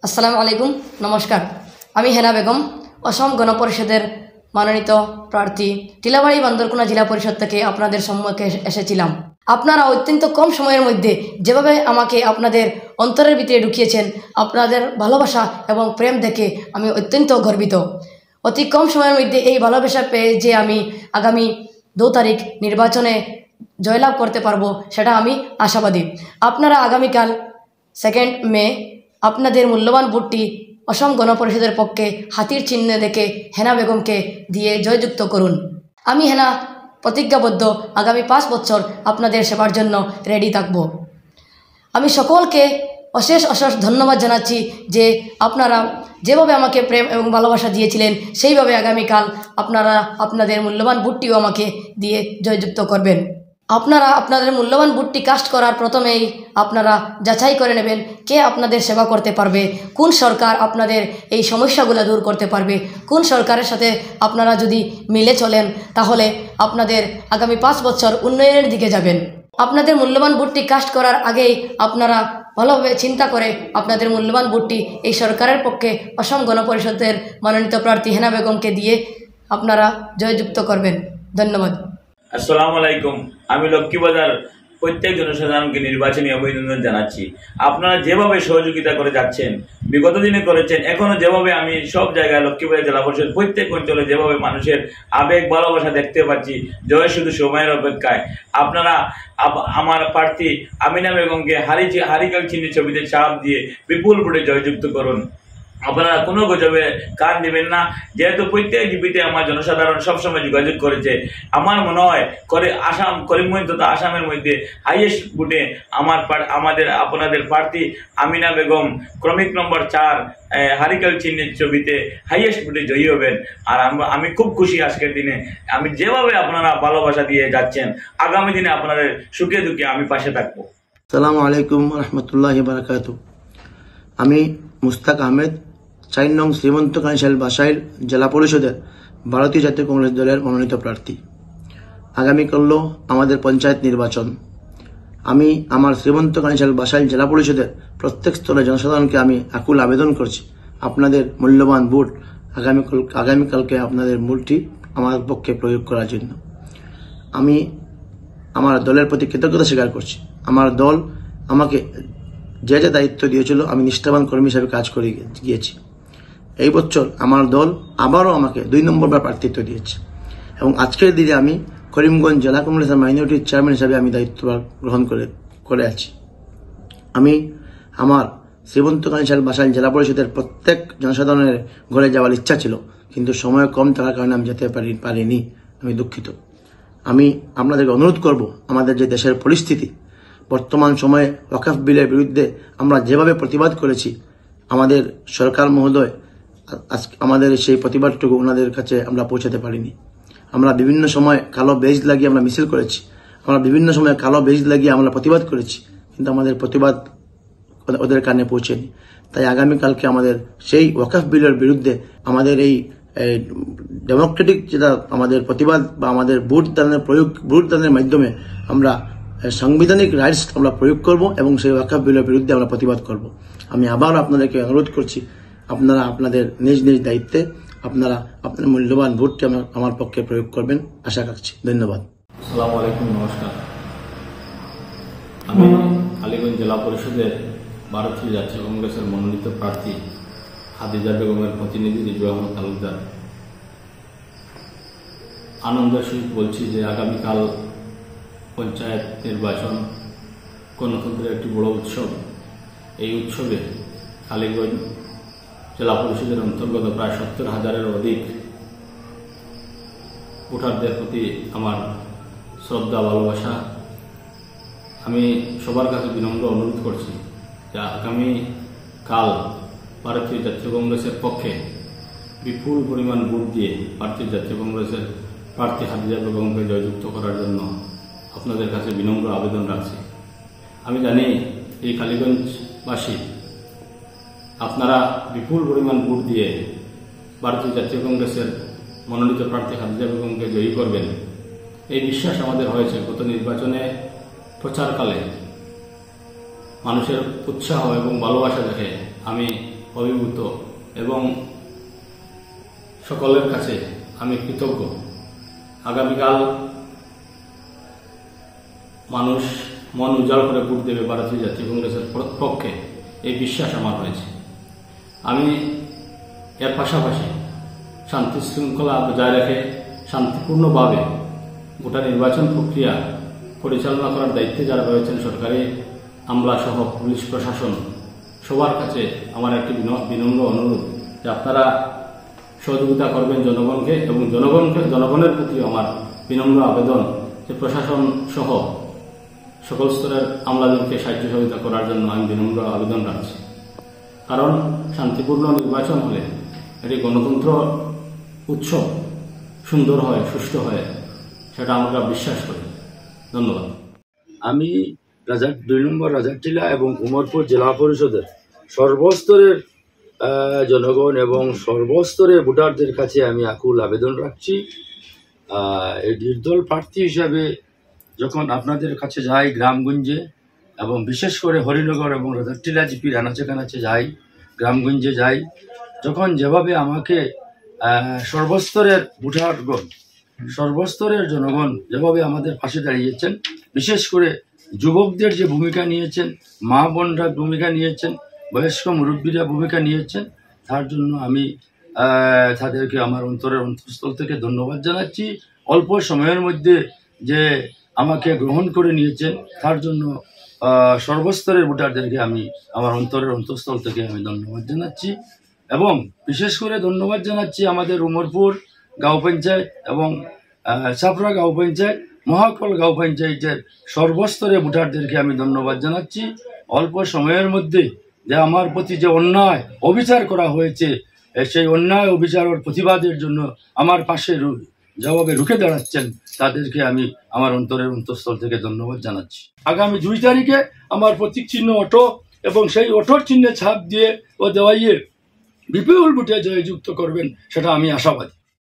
আসসালামু আলাইকুম, নমস্কার। আমি হেনা বেগম, অসম গণপরিষদের মনোনীত প্রার্থী, টিলাবাড়ি বান্দরকুনা জেলা পরিষদ থেকে আপনাদের সম্মুখে এসেছিলাম। আপনারা অত্যন্ত কম সময়ের মধ্যে যেভাবে আমাকে আপনাদের অন্তরের ভিতরে ঢুকিয়েছেন, আপনাদের ভালোবাসা এবং প্রেম দেখে আমি অত্যন্ত গর্বিত। অতি কম সময়ের মধ্যে এই ভালোবাসা পেয়ে যে আমি আগামী 2 তারিখ নির্বাচনে জয়লাভ করতে পারবো, সেটা আমি আশাবাদী। আপনারা আগামীকাল 2 মে আপনাদের মূল্যবান ভোটটি অসম গণপরিষদের পক্ষে হাতির চিহ্ন দেখে হেনা বেগমকে দিয়ে জয়যুক্ত করুন। আমি হেনা প্রতিজ্ঞাবদ্ধ আগামী 5 বছর আপনাদের সেবার জন্য রেডি থাকব। আমি সকলকে অশেষ ধন্যবাদ জানাচ্ছি যে আপনারা যেভাবে আমাকে প্রেম এবং ভালোবাসা দিয়েছিলেন, সেইভাবে আগামীকাল আপনারা আপনাদের মূল্যবান ভোটটিও আমাকে দিয়ে জয়যুক্ত করবেন। আপনারা আপনাদের মূল্যবান ভোটটি কাস্ট করার প্রথমেই আপনারা যাচাই করে নেবেন কে আপনাদের সেবা করতে পারবে, কোন সরকার আপনাদের এই সমস্যাগুলো দূর করতে পারবে। কোন সরকারের সাথে আপনারা যদি মিলে চলেন, তাহলে আপনাদের আগামী 5 বছর উন্নয়নের দিকে যাবেন। আপনাদের মূল্যবান ভোটটি কাস্ট করার আগেই আপনারা ভালোভাবে চিন্তা করে আপনাদের মূল্যবান ভোটটি এই সরকারের পক্ষে অসম গণপরিষদের মনোনীত প্রার্থী হেনা বেগমকে দিয়ে আপনারা জয়যুক্ত করবেন। ধন্যবাদ। আসসালামু আলাইকুম। আমি লক্ষ্মীবাজার প্রত্যেক জনসাধারণকে নির্বাচনী অভিনন্দন জানাচ্ছি। আপনারা যেভাবে সহযোগিতা করে যাচ্ছেন, বিগত দিনে করেছেন, এখনো যেভাবে আমি সব জায়গায় লক্ষ্মীবাজার জেলা পরিষদ প্রত্যেক অঞ্চলে যেভাবে মানুষের আবেগ ভালোবাসা দেখতে পাচ্ছি, জয় শুধু সময়ের অপেক্ষায়। আপনারা আমার প্রার্থী আমিনা বেগমকে হারিকেল চিহ্ন ছবিতে চাপ দিয়ে বিপুল ভোটে জয়যুক্ত করুন। আপনারা কোনো গুজবে কান দিবেন না, যেহেতু প্রত্যেক জীবিতে আমার জনসাধারণ সবসময় যোগাযোগ করেছে। আমার মনে হয় করিমগঞ্জ তথা আসামের মধ্যে হাইয়েস্ট ভোটে আপনাদের প্রার্থী আমিনা বেগম ক্রমিক নম্বর 4 হারিকেল চিহ্নের ছবিতে হাইয়েস্ট ভোটে জয়ী হবেন। আর আমি খুব খুশি আজকের দিনে, আমি যেভাবে আপনারা ভালোবাসা দিয়ে যাচ্ছেন, আগামী দিনে আপনাদের সুখে দুঃখে আমি পাশে থাকবো। আসসালামু আলাইকুম রহমতুল্লাহি বারাকাতুহু। আমি মুস্তাক আহমেদ, 4 নং শ্রীমন্ত কাঞ্চাল বাসাইল জেলা পরিষদের ভারতীয় জাতীয় কংগ্রেস দলের মনোনীত প্রার্থী। আগামীকাল আমাদের পঞ্চায়েত নির্বাচন। আমি আমার শ্রীমন্ত কাঞ্চাল বাসাইল জেলা পরিষদের প্রত্যেক স্তরে জনসাধারণকে আমি আকুল আবেদন করছি, আপনাদের মূল্যবান ভোট আগামীকালকে আপনাদের ভোটটি আমার পক্ষে প্রয়োগ করার জন্য। আমি আমার দলের প্রতি কৃতজ্ঞতা স্বীকার করছি। আমার দল আমাকে যে দায়িত্ব দিয়েছিল, আমি নিষ্ঠাবান কর্মী হিসাবে কাজ করে গিয়েছি। এই বছর আমার দল আবারও আমাকে 2 নম্বরবার প্রার্থিত্ব দিয়েছে এবং আজকের দিনে আমি করিমগঞ্জ জেলা কংগ্রেসের মাইনরিটি চেয়ারম্যান হিসাবে আমি দায়িত্ব গ্রহণ করে আছি। আমি আমার শ্রীমন্ত কাঞ্চাল বাসাইল জেলা পরিষদের প্রত্যেক জনসাধারণের ঘরে যাওয়ার ইচ্ছা ছিল, কিন্তু সময় কম থাকার কারণে আমি যেতে পারিনি। আমি দুঃখিত। আমি আপনাদেরকে অনুরোধ করব, আমাদের যে দেশের পরিস্থিতি, বর্তমান সময়ে ওয়াকফ বিলের বিরুদ্ধে আমরা যেভাবে প্রতিবাদ করেছি, আমাদের সরকার মহোদয় আমাদের সেই প্রতিবাদটুকু ওনাদের কাছে আমরা পৌঁছাতে পারিনি। আমরা বিভিন্ন সময় কালো বেজ লাগিয়ে আমরা মিছিল করেছি, আমরা বিভিন্ন সময় কালো বেজ লাগিয়ে আমরা প্রতিবাদ করেছি, কিন্তু আমাদের প্রতিবাদ ওদের কানে পৌঁছেনি। তাই আগামীকালকে আমাদের সেই ওয়াকফ বিলের বিরুদ্ধে আমাদের এই ডেমোক্রেটিক যেটা আমাদের প্রতিবাদ বা আমাদের ভোট দানের মাধ্যমে আমরা সাংবিধানিক রাইটস আমরা প্রয়োগ করব এবং সেই ওয়াকফ বিলের বিরুদ্ধে আমরা প্রতিবাদ করব। আমি আবার আপনাদেরকে অনুরোধ করছি, আপনারা আপনাদের নিজ নিজ দায়িত্বে আপনারা আপনার মূল্যবান ভোটটি আমার পক্ষে প্রয়োগ করবেন আশা রাখছি। ধন্যবাদ। আসসালামু আলাইকুম, নমস্কার। আমি কালীগঞ্জ জেলা পরিষদের ভারতীয় জাতীয় কংগ্রেসের মনোনীত প্রার্থী খাদিজা বেগমের প্রতিনিধি রিজু আহমদ তালুকদার। আনন্দের সহিত বলছি যে আগামীকাল পঞ্চায়েত নির্বাচন গণতন্ত্রের একটি বড় উৎসব। এই উৎসবে কালীগঞ্জ জেলা পরিষদের অন্তর্গত প্রায় 70,000-এর অধিক ভোটারদের প্রতি আমার শ্রদ্ধা ভালোবাসা। আমি সবার কাছে বিনম্র অনুরোধ করছি যে আগামীকাল ভারতীয় জাতীয় কংগ্রেসের পক্ষে বিপুল পরিমাণ ভোট দিয়ে ভারতীয় জাতীয় কংগ্রেসের প্রার্থী খাদিজা বেগমকে জয়যুক্ত করার জন্য আপনাদের কাছে বিনম্র আবেদন রাখছি। আমি জানি এই কালীগঞ্জবাসী আপনারা বিপুল পরিমাণ ভোট দিয়ে ভারতীয় জাতীয় কংগ্রেসের মনোনীত প্রার্থী খাদিজা বেগমকে জয়ী করবেন, এই বিশ্বাস আমাদের হয়েছে। গত নির্বাচনে প্রচারকালে মানুষের উৎসাহ এবং ভালোবাসা দেখে আমি অভিভূত এবং সকলের কাছে আমি কৃতজ্ঞ। আগামীকাল মানুষ মন উজাড় করে ভোট দেবে ভারতীয় জাতীয় কংগ্রেসের পক্ষে, এই বিশ্বাস আমার হয়েছে। আমি এর পাশাপাশি শান্তি শৃঙ্খলা বজায় রেখে শান্তিপূর্ণভাবে গোটা নির্বাচন প্রক্রিয়া পরিচালনা করার দায়িত্বে যারা রয়েছেন, সরকারি আমলা সহ পুলিশ প্রশাসন, সবার কাছে আমার একটি বিনম্র অনুরোধ যে আপনারা সহযোগিতা করবেন জনগণকে, এবং জনগণের প্রতি আমার বিনম্র আবেদন যে প্রশাসন সহ সকল স্তরের আমলাদেরকে সাহায্য সহযোগিতা করার জন্য আমি বিনম্র আবেদন রাখছি। কারণ শান্তিপূর্ণ নির্বাচন হলে এটি গণতন্ত্র উৎসব সুন্দর হয়, সুষ্ঠু হয়, সেটা আমরা বিশ্বাস করি। ধন্যবাদ। আমি 2 নম্বর রাজারটিলা এবং উমরপুর জেলা পরিষদের সর্বস্তরের জনগণ এবং সর্বস্তরের ভোটারদের কাছে আমি আকুল আবেদন রাখছি। এই নির্দল প্রার্থী হিসাবে যখন আপনাদের কাছে যাই গ্রামগঞ্জে, এবং বিশেষ করে হরিনগর এবং রাজারটিলা জিপির আনাচে কানাচে যাই, গ্রামগঞ্জে যাই, যখন যেভাবে আমাকে সর্বস্তরের ভোটারগণ, সর্বস্তরের জনগণ যেভাবে আমাদের পাশে দাঁড়িয়েছেন, বিশেষ করে যুবকদের যে ভূমিকা নিয়েছেন, মা বোনরা ভূমিকা নিয়েছেন, বয়স্ক মুরব্বীরা ভূমিকা নিয়েছেন, তার জন্য আমি তাদেরকে আমার অন্তরের অন্তঃস্থল থেকে ধন্যবাদ জানাচ্ছি। অল্প সময়ের মধ্যে যে আমাকে গ্রহণ করে নিয়েছেন তার জন্য সর্বস্তরের ভোটারদেরকে আমি আমার অন্তরের অন্তঃস্থল থেকে আমি ধন্যবাদ জানাচ্ছি। এবং বিশেষ করে ধন্যবাদ জানাচ্ছি আমাদের উমরপুর গাঁও পঞ্চায়েত এবং চাপড়া গাঁও পঞ্চায়েত, মহাকল গাঁও পঞ্চায়েতের সর্বস্তরে ভোটারদেরকে আমি ধন্যবাদ জানাচ্ছি। অল্প সময়ের মধ্যে যে আমার প্রতি যে অন্যায় অবিচার করা হয়েছে, সেই অন্যায় অবিচারের প্রতিবাদের জন্য আমার পাশে যেভাবে রুখে দাঁড়াচ্ছেন, তাদেরকে আমি আমার অন্তরের অন্তঃস্থল থেকে ধন্যবাদ জানাচ্ছি। আগামী 2 তারিখে আমার প্রতীক চিহ্ন অটো, এবং সেই অটোর চিহ্নে ছাপ দিয়ে ও দেওয়াইয়ে বিপুল ভোটে জয়যুক্ত করবেন, সেটা আমি আশাবাদী।